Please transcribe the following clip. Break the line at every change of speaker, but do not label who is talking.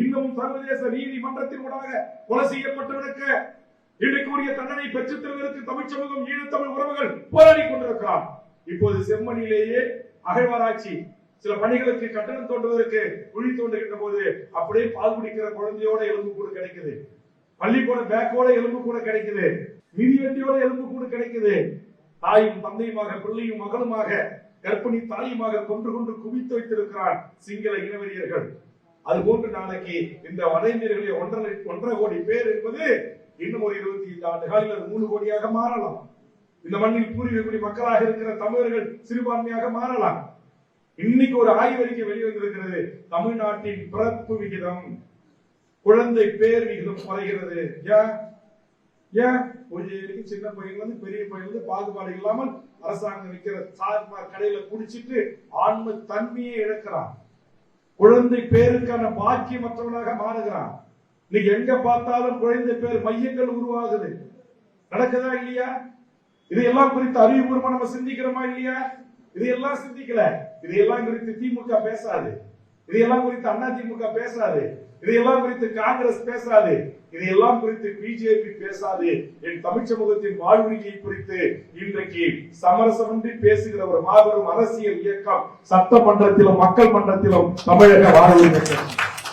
இன்னும் சர்வதேச நீதிமன்றத்தின் ஊடாக கொலை செய்யப்பட்டவருக்கு இன்றைக்கு உரிய தண்டனை பெற்றுத் தருவதற்கு தமிழ் சமூகம் ஈழத்தமிழ் உறவுகள் போராடி கொண்டிருக்கிறார். இப்போது செம்மணிலேயே அகழ்வாராய்ச்சி சில பணிகளுக்கு கட்டணம் தோண்டுவதற்கு குழி தோண்டுகின்ற போது அப்படியே பால் குடிக்கிற குழந்தையோட எலும்பு கூட கிடைக்குது, பள்ளிக்கூட பேக்கோட எலும்பு கூட கிடைக்குது, மிதிவண்டியோட எலும்பு கூட கிடைக்குது. தாயும் தந்தையுமாக பிள்ளையும் மகளுமாக கர்ப்பிணி தாயுமாக கொன்று கொண்டு குவித்து வைத்திருக்கிறார் சிங்கள இனவெறியர்கள். அதுபோன்று நாளைக்கு இந்த வதைஞர்களை 1.5 கோடி பேர் என்பது இன்னும் ஒரு 25 ஆண்டு காலில் அது 3 கோடியாக மாறலாம். இந்த மண்ணில் பூர்வீக மக்களாக இருக்கிற தமிழர்கள் சிறுபான்மையாக மாறலாம். இன்னைக்கு ஒரு ஆய்வறிக்கை வெளிவந்திருக்கிறது. தமிழ்நாட்டின் பிறப்பு விகிதம், குழந்தை பேர் விகிதம் குறைகிறது. ஏன் சின்ன பையன் பெரிய பையன் பாகுபாடு இல்லாமல் அரசாங்கம் விற்கிற சார்பார் கடையில குடிச்சிட்டு ஆன்ம தன்மையை இழக்கிறான். குழந்தை பேருக்கான பாக்கியமற்றவனாக மாறுகிறான். நீங்க எங்க பார்த்தாலும் குழந்தை பேர் மையங்கள் உருவாகுது. நடக்குதா இல்லையா? இதையெல்லாம் குறித்து அறிவுபூர்வமா நம்ம சிந்திக்கிறோமா இல்லையா? இதையெல்லாம் சிந்திக்கல. இதையெல்லாம் குறித்து திமுக பேசாது, இதையெல்லாம் குறித்து அதிமுக பேசாது, இதையெல்லாம் குறித்து காங்கிரஸ் பேசாது, இதையெல்லாம் குறித்து பிஜேபி பேசாது. என் தமிழ் சமூகத்தின் வாழ்வுரிமையை குறித்து இன்றைக்கு சமரசமின்றி பேசுகிற ஒரு மாபெரும் அரசியல் இயக்கம் சட்டமன்றத்திலும் மக்கள் மன்றத்திலும் தமிழக வாழ்வுரிமை